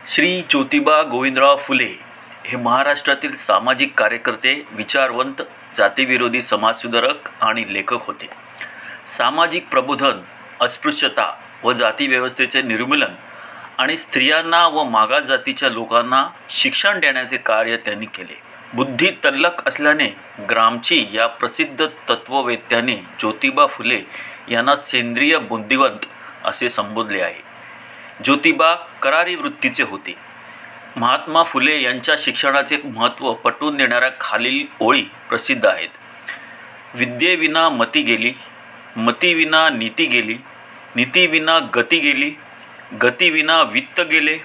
श्री ज्योतिबा गोविंदराव फुले हे महाराष्ट्रातील सामाजिक कार्यकर्ते, विचारवंत, जातीविरोधी समाजसुधारक आणि लेखक होते. सामाजिक प्रबोधन, अस्पृश्यता व जातीव्यवस्थेचे निर्मूलन आणि स्त्रियांना व मागास जातीच्या लोकांना शिक्षण देण्याचे कार्य त्यांनी केले. बुद्धी तल्लख असल्याने ग्रामची या प्रसिद्ध तत्ववेत्याने ज्योतिबा फुले यांना सेंद्रिय बुद्धिवंत असे संबोधले आहे. ज्योतिबा करारी वृत्तीचे होते. महात्मा फुले यांच्या शिक्षणाचे महत्त्व पटवून देणाऱ्या खालील ओळी प्रसिद्ध आहेत. विद्येविना मती गेली, मतीविना नीती गेली, नीतीविना गती गेली, गतीविना वित्त गेले,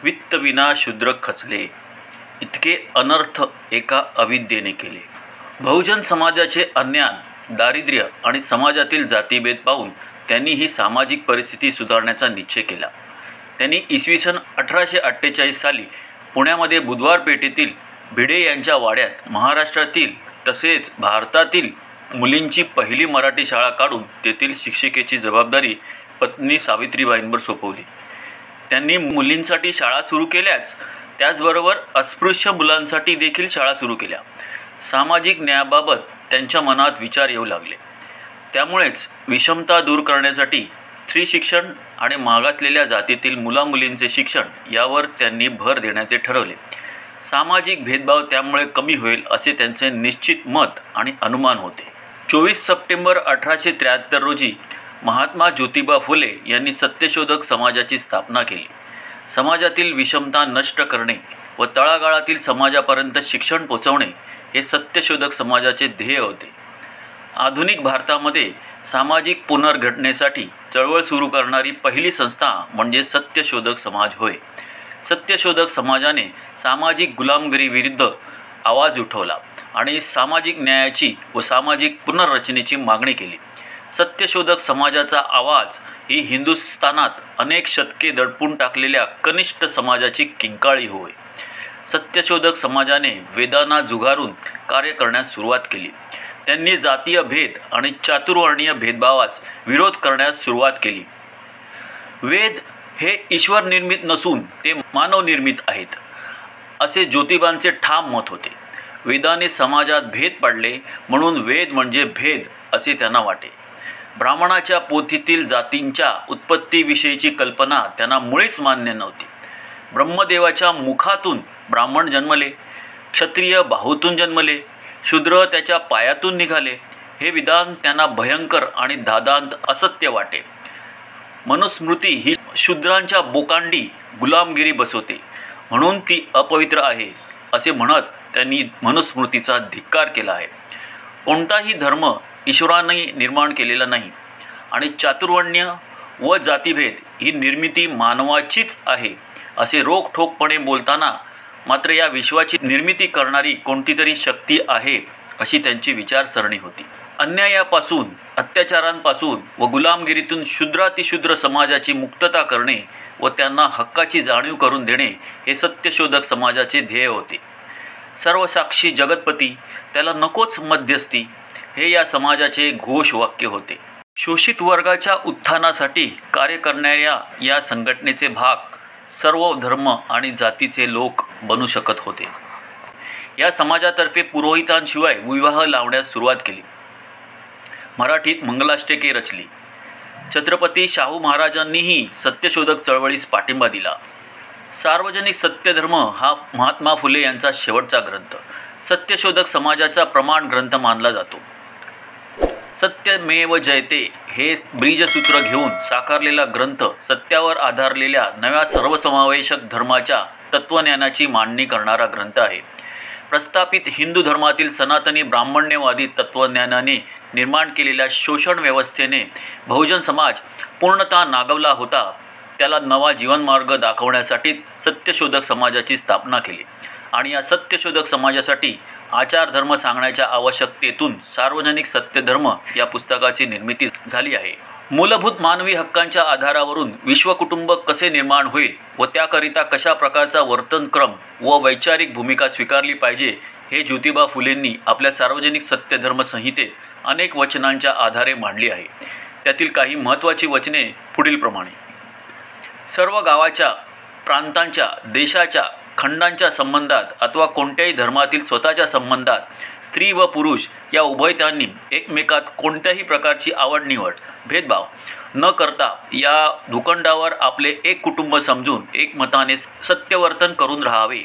वित्तविना शूद्र खचले, इतके अनर्थ एका अविद्येने केले. बहुजन समाजाचे अन्याय, दारिद्र्य आणि समाजातील जातीभेद पाहून त्यांनी ही सामाजिक परिस्थिती सुधारण्याचा निश्चय केला. त्यांनी इसवी सन 1848 साली पुण्यामध्ये बुधवार पेठेतील भिडे यांच्या वाड्यात महाराष्ट्रातील तसेच भारतातील मुलींची पहिली मराठी शाळा काढून तेथील शिक्षिकेची जबाबदारी पत्नी सावित्रीबाईंवर सोपवली. त्यांनी मुलींसाठी शाळा सुरू केल्याच त्याचबरोबर अस्पृश्य मुलांसाठी देखील शाळा सुरू केल्या. सामाजिक न्यायाबाबत त्यांच्या मनात विचार येऊ लागले. त्यामुळेच विषमता दूर करण्यासाठी स्त्री शिक्षण आणि मागासलेल्या जातीतील मुलामुलींचे शिक्षण यावर त्यांनी भर देण्याचे ठरवले. सामाजिक भेदभाव त्यामुळे कमी होईल असे त्यांचे निश्चित मत आणि अनुमान होते. 24 सप्टेंबर 1873 रोजी महात्मा ज्योतिबा फुले यांनी सत्यशोधक समाजाची स्थापना केली. समाजातील विषमता नष्ट करणे व तळागाळातील समाजापर्यंत शिक्षण पोचवणे हे सत्यशोधक समाजाचे ध्येय होते. आधुनिक भारतामध्ये सामाजिक पुनर्घटनेसाठी चळवळ सुरू करणारी पहिली संस्था म्हणजे सत्यशोधक समाज होय. सत्यशोधक समाजाने सामाजिक गुलामगिरीविरुद्ध आवाज उठवला आणि सामाजिक न्यायाची व सामाजिक पुनर्रचनेची मागणी केली. सत्यशोधक समाजाचा आवाज ही हिंदुस्थानात अनेक शतके दडपून टाकलेल्या कनिष्ठ समाजाची किंकाळी होय. सत्यशोधक समाजाने वेदांना झुगारून कार्य करण्यास सुरुवात केली. त्यांनी जातीय भेद आणि चातुर्वर्णीय भेदभावास विरोध करण्यास सुरुवात केली. वेद हे ईश्वर निर्मित नसून ते मानवनिर्मित आहेत असे ज्योतिबांचे ठाम मत होते. वेदाने समाजात भेद पाडले म्हणून वेद म्हणजे भेद असे त्यांना वाटे. ब्राह्मणाच्या पोथीतील जातींच्या उत्पत्तीविषयीची कल्पना त्यांना मुळीच मान्य नव्हती. ब्रह्मदेवाच्या मुखातून ब्राह्मण जन्मले, क्षत्रिय बाहूतून जन्मले, शूद्र त्याच्या पायातून निघाले हे विधान त्यांना भयंकर आणि दादांत असत्य वाटे. मनुस्मृती ही शूद्रांच्या बोकांडी गुलामगिरी बसवते म्हणून ती अपवित्र आहे असे म्हणत त्यांनी मनुस्मृतीचा धिक्कार केला आहे. कोणताही धर्म ईश्वराने निर्माण केलेला नाही आणि चातुर्वर्ण्य व जातीभेद ही निर्मिती मानवाचीच आहे असे रोखठोकपणे बोलताना मात्र या विश्वाची निर्मिती करणारी कोणती तरी शक्ती आहे अशी त्यांची विचारसरणी होती. अन्यायापासून, अत्याचारांपासून व गुलामगिरीतून शूद्रातिशूद्र समाजाची मुक्तता करणे व त्यांना हक्काची जाणीव करून देणे हे सत्यशोधक समाजाचे ध्येय होते. सर्वसाक्षी जगतपती, त्याला नकोच मध्यस्थी हे या समाजाचे घोषवाक्य होते. शोषित वर्गाच्या उत्थानासाठी कार्य करणाऱ्या या संघटनेचे भाग सर्व धर्म आणि जातीचे लोक बनू शकत होते. या समाजातर्फे पुरोहितांशिवाय विवाह लावण्यास सुरुवात केली. मराठीत मंगलाष्टके रचली. छत्रपती शाहू महाराजांनीही सत्यशोधक चळवळीस पाठिंबा दिला. सार्वजनिक सत्यधर्म हा महात्मा फुले यांचा शेवटचा ग्रंथ सत्यशोधक समाजाचा प्रमाण ग्रंथ मानला जातो. सत्यमेव जयते हे ब्रीजसूत्र घेऊन साकारलेला ग्रंथ सत्यावर आधारलेल्या नव्या सर्वसमावेशक धर्माच्या तत्त्वज्ञानाची मांडणी करणारा ग्रंथ आहे. प्रस्थापित हिंदू धर्मातील सनातनी ब्राह्मण्यवादी तत्त्वज्ञानाने निर्माण केलेल्या शोषण व्यवस्थेने बहुजन समाज पूर्णतः नागवला होता. त्याला नवा जीवनमार्ग दाखवण्यासाठीच सत्यशोधक समाजाची स्थापना केली आणि या सत्यशोधक समाजासाठी आचारधर्म सांगण्याच्या आवश्यकतेतून सार्वजनिक सत्यधर्म या पुस्तकाची निर्मिती झाली आहे. मूलभूत मानवी हक्कांच्या आधारावरून विश्वकुटुंब कसे निर्माण होईल व त्याकरिता कशा प्रकारचा वर्तनक्रम व वैचारिक भूमिका स्वीकारली पाहिजे हे ज्योतिबा फुलेंनी आपल्या सार्वजनिक सत्यधर्म संहितेत अनेक वचनांच्या आधारे मांडली आहे. त्यातील काही महत्त्वाची वचने पुढीलप्रमाणे: सर्व गावाच्या प्रांतांच्या, देशाच्या, खंडांच्या संबंधात अथवा कोणत्याही धर्मातील स्वतःच्या संबंधात स्त्री व पुरुष या उभयतांनी एकमेकात कोणत्याही प्रकारची आवड-निवड, भेदभाव न करता या भूखंडावर आपले एक कुटुंब समजून एकमताने सत्यवर्तन करून राहावे.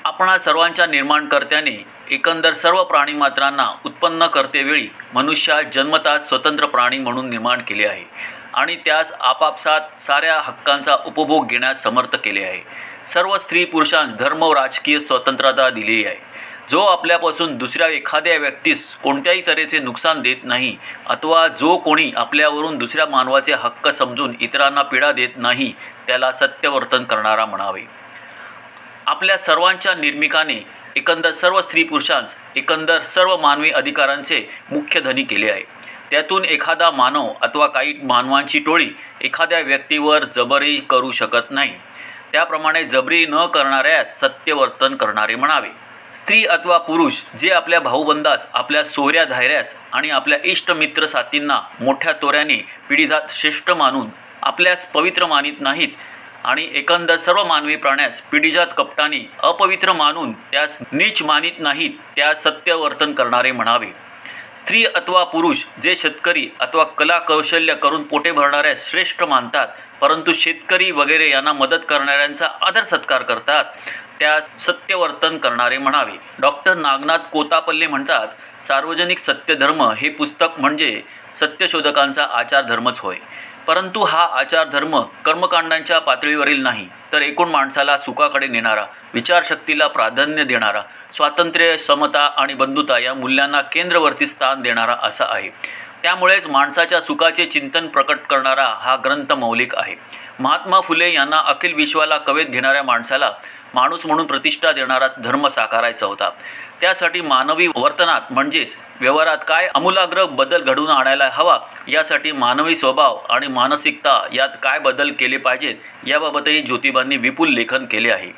आपणा सर्वांच्या निर्माणकर्त्याने एकंदर सर्व प्राणीमात्रांना उत्पन्न करतेवेळी मनुष्यास जन्मताच स्वतंत्र प्राणी म्हणून निर्माण केले आहे आणि त्यास आपापसात साऱ्या हक्कांचा उपभोग घेण्यास समर्थ केले आहे. सर्व स्त्री पुरुषांस धर्म व राजकीय स्वतंत्रता दिली आहे. जो आपल्यापासून दुसऱ्या एखाद्या व्यक्तीस कोणत्याही तऱ्हेचे नुकसान देत नाही अथवा जो कोणी आपल्यावरून दुसऱ्या मानवाचे हक्क समजून इतरांना पीडा देत नाही त्याला सत्यवर्तन करणारा म्हणावे. आपल्या सर्वांच्या निर्मिकाने एकंदर सर्व स्त्री पुरुषांस एकंदर सर्व मानवी अधिकारांचे मुख्य धनी केले आहे. त्यातून एखादा मानव अथवा काही मानवांची टोळी एखाद्या व्यक्तीवर जबरी करू शकत नाही. त्याप्रमाणे जबरी न करणाऱ्यास सत्यवर्तन करणारे म्हणावे. स्त्री अथवा पुरुष जे आपल्या भाऊबंदास, आपल्या सोहऱ्या धायऱ्यास आणि आपल्या इष्टमित्र साथींना मोठ्या तोऱ्याने पिढीजात श्रेष्ठ मानून आपल्यास पवित्र मानित नाहीत आणि एकंदर सर्व मानवी प्राण्यास पिढीजात कपटाने अपवित्र मानून त्यास नीच मानित नाहीत त्यास सत्यवर्तन करणारे म्हणावे. स्त्री अथवा पुरुष जे शेतकरी अथवा कला कौशल्य करून पोटे भरणाऱ्यास श्रेष्ठ मानतात परंतु शेतकरी वगैरे यांना मदत करणाऱ्यांचा आदर सत्कार करतात त्यास सत्यवर्तन करणारे म्हणावे. डॉक्टर नागनाथ कोतापल्ले म्हणतात, सार्वजनिक सत्यधर्म हे पुस्तक म्हणजे सत्यशोधकांचा आचारधर्मच होय. परंतु हा आचारधर्म कर्मकांडांच्या पातळीवरील नाही तर एकूण माणसाला सुखाकडे नेणारा, विचारशक्तीला प्राधान्य देणारा, स्वातंत्र्य, समता आणि बंधुता या मूल्यांना केंद्रवर्ती स्थान देणारा असा आहे. त्यामुळेच माणसाच्या सुखाचे चिंतन प्रकट करणारा हा ग्रंथ मौलिक आहे. महात्मा फुले यांना अखिल विश्वाला कवेत घेणाऱ्या माणसाला माणूस म्हणून प्रतिष्ठा देणारा धर्म साकारायचा होता. त्यासाठी मानवी वर्तनात म्हणजेच व्यवहारात काय आमूलाग्र बदल घडवून आणायला हवा, यासाठी मानवी स्वभाव आणि मानसिकता यात काय बदल केले पाहिजेत याबाबतही ज्योतिबांनी विपुल लेखन केले आहे.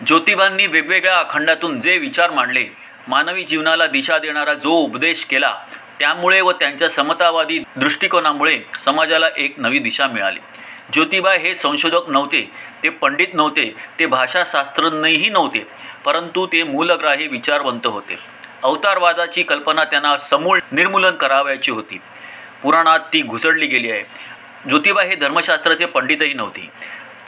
ज्योतिबांनी वेगवेगळ्या खंडातून जे विचार मांडले, मानवी जीवनाला दिशा देणारा जो उपदेश केला, त्यामुळे व त्यांच्या समतावादी दृष्टिकोनामुळे समाजाला एक नवी दिशा मिळाली. ज्योतिबा हे संशोधक नव्हते, ते पंडित नव्हते, ते भाषाशास्त्रज्ञही नव्हते, परंतु ते मूलग्राही विचारवंत होते. अवतारवादाची कल्पना त्यांना समूळ निर्मूलन करावयाची होती. पुराणात ती घुसडली गेली आहे. ज्योतिबा हे धर्मशास्त्राचे पंडितही नव्हते.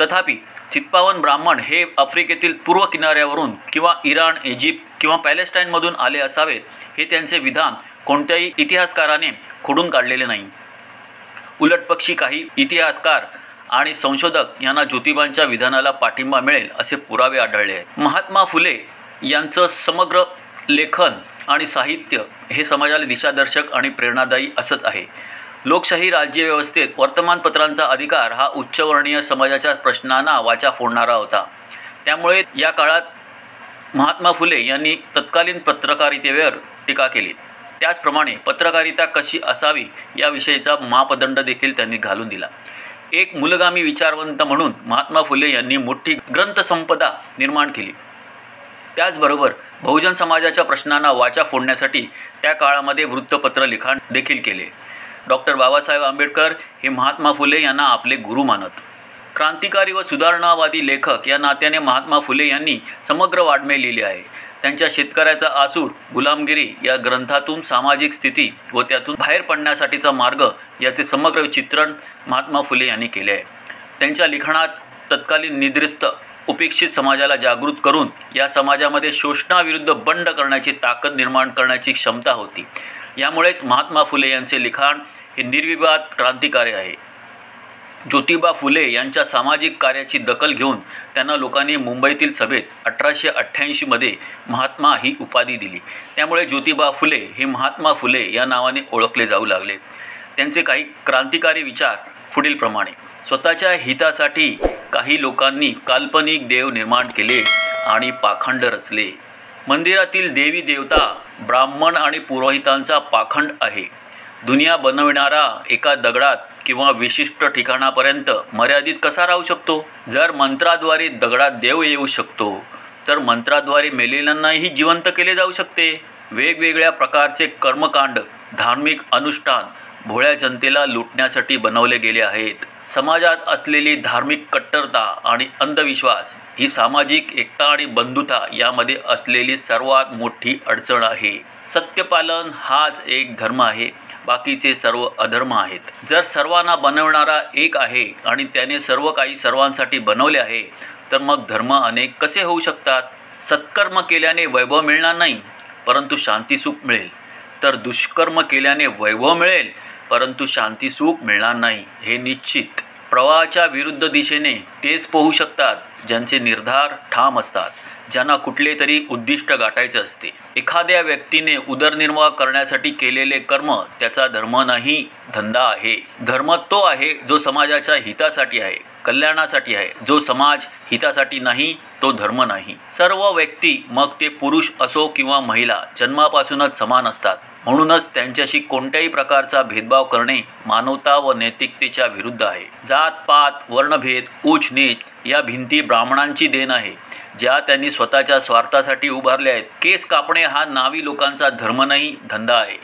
तथापि चित्पावन ब्राह्मण हे आफ्रिकेतील पूर्व किनाऱ्यावरून किंवा इराण, इजिप्त किंवा पॅलेस्टाईनमधून आले असावेत हे त्यांचे विधान कोणत्याही इतिहासकाराने खोडून काढलेले नाही. उलटपक्षी काही इतिहासकार आणि संशोधक यांना ज्योतिबांच्या विधानाला पाठिंबा मिळेल असे पुरावे आढळले आहेत. महात्मा फुले यांचं समग्र लेखन आणि साहित्य हे समाजाला दिशादर्शक आणि प्रेरणादायी असंच आहे. लोकशाही राज्यव्यवस्थेत वर्तमानपत्रांचा अधिकार हा उच्चवर्णीय समाजाच्या प्रश्नांना वाचा फोडणारा होता. त्यामुळे या काळात महात्मा फुले यांनी तत्कालीन पत्रकारितेवर टीका केली. त्याचप्रमाणे पत्रकारिता कशी असावी याविषयीचा मापदंड देखील त्यांनी घालून दिला. एक मूलगामी विचारवंत म्हणून महात्मा फुले यांनी मोठी ग्रंथसंपदा निर्माण केली. त्याचबरोबर बहुजन समाजाच्या प्रश्नांना वाचा फोडण्यासाठी त्या काळामध्ये वृत्तपत्र लिखाण देखील केले. डॉक्टर बाबासाहेब आंबेडकर हे महात्मा फुले यांना आपले गुरु मानत. क्रांतिकारी व सुधारणावादी लेखक या नात्याने महात्मा फुले यांनी समग्र वाङ्मय लिहिले आहे. त्यांच्या शेतकऱ्याचा आसूड, गुलामगिरी या ग्रंथातून सामाजिक स्थिती व त्यातून बाहेर पडण्यासाठीचा मार्ग याचे समग्र चित्रण महात्मा फुले यांनी केले आहे. त्यांच्या लिखाणात तत्कालीन निद्रिस्त उपेक्षित समाजाला जागृत करून या समाजामध्ये शोषणाविरुद्ध बंड करण्याची ताकद निर्माण करण्याची क्षमता होती. यामुळेच महात्मा फुले यांचे लिखाण हे निर्विवाद क्रांतिकारी आहे. ज्योतिबा फुले यांच्या सामाजिक कार्याची दखल घेऊन त्यांना लोकांनी मुंबईतील सभेत 1888 महात्मा ही उपाधी दिली. त्यामुळे ज्योतिबा फुले हे महात्मा फुले या नावाने ओळखले जाऊ लागले. त्यांचे काही क्रांतिकारी विचार पुढीलप्रमाणे. स्वतःच्या हितासाठी काही लोकांनी काल्पनिक देव निर्माण केले आणि पाखंड रचले. मंदिरातील देवी देवता ब्राह्मण आणि पुरोहितांचा पाखंड आहे. दुनिया बनविणारा एका दगडात किंवा विशिष्ट ठिकाणापर्यंत मर्यादित कसा राहू शकतो? जर मंत्राद्वारे दगडात देव येऊ शकतो तर मंत्राद्वारे मेलेल्यांनाही जिवंत केले जाऊ शकते. वेगवेगळ्या प्रकारचे कर्मकांड, धार्मिक अनुष्ठान भोळ्या जनतेला लुटण्यासाठी बनवले गेले आहेत. समाजात असलेली धार्मिक कट्टरता आणि अंधविश्वास ही सामाजिक एकता आणि बंधुता यामध्ये असलेली सर्वात मोठी अडचण आहे. सत्यपालन हाच एक धर्म आहे, बाकीचे सर्व अधर्म आहेत. जर सर्वांना बनवणारा एक आहे आणि त्याने सर्व काही सर्वांसाठी बनवले आहे, तर मग धर्म अनेक कसे होऊ शकतात? सत्कर्म केल्याने वैभव मिळणार नाही, परंतु शांतीसुख मिळेल. तर दुष्कर्म केल्याने वैभव मिळेल, परंतु शांतीसुख मिळणार नाही, हे निश्चित. प्रवाहाच्या विरुद्ध दिशेने तेच पोहू शकतात ज्यांचे निर्धार ठाम असतात, ज्यांना कुठले तरी उद्दिष्ट गाठायचे असते. एखाद्या व्यक्तीने उदरनिर्वाह करण्यासाठी केलेले कर्म त्याचा धर्म नाही, धंदा आहे. धर्म तो आहे जो समाजाच्या हितासाठी आहे, कल्याणासाठी आहे. जो समाज हितासाठी नाही तो धर्म नाही. सर्व व्यक्ती, मग ते पुरुष असो किंवा महिला, जन्मापासूनच समान असतात. म्हणूनच त्यांच्याशी कोणत्याही प्रकारचा भेदभाव करणे मानवता व नैतिकतेच्या विरुद्ध आहे. जात-पात, वर्णभेद, उच्च नीच या भिंती ब्राह्मणांची देण आहे, ज्या त्यांनी स्वतःच्या स्वार्थासाठी उभारल्या आहेत. केस कापणे हा नावी लोकांचा धर्म नाही, धंदा आहे.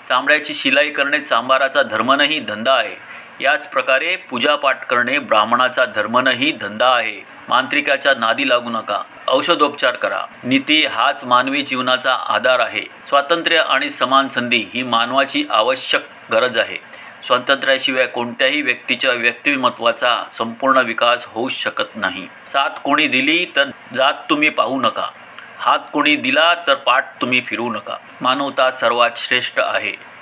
चामड्याची शिलाई करणे चांभाराचा धर्म नाही, धंदा आहे. याच प्रकारे पूजापाठ करणे ब्राह्मणाचा धर्म नाही, धंदा आहे. मांत्रिकाच्या नादी लागू नका, औषधोपचार करा. नीती हाच मानवी जीवनाचा आधार आहे. स्वातंत्र्य आणि समान संधी ही मानवाची आवश्यक गरज आहे. स्वातंत्र्याशिवाय कोणत्याही व्यक्तीच्या व्यक्तिमत्वाचा संपूर्ण विकास होऊ शकत नाही. साथ कोणी दिली तर जात तुम्ही पाहू नका, हात कोणी दिला तर पाठ तुम्ही फिरवू नका. मानवता सर्वात श्रेष्ठ आहे.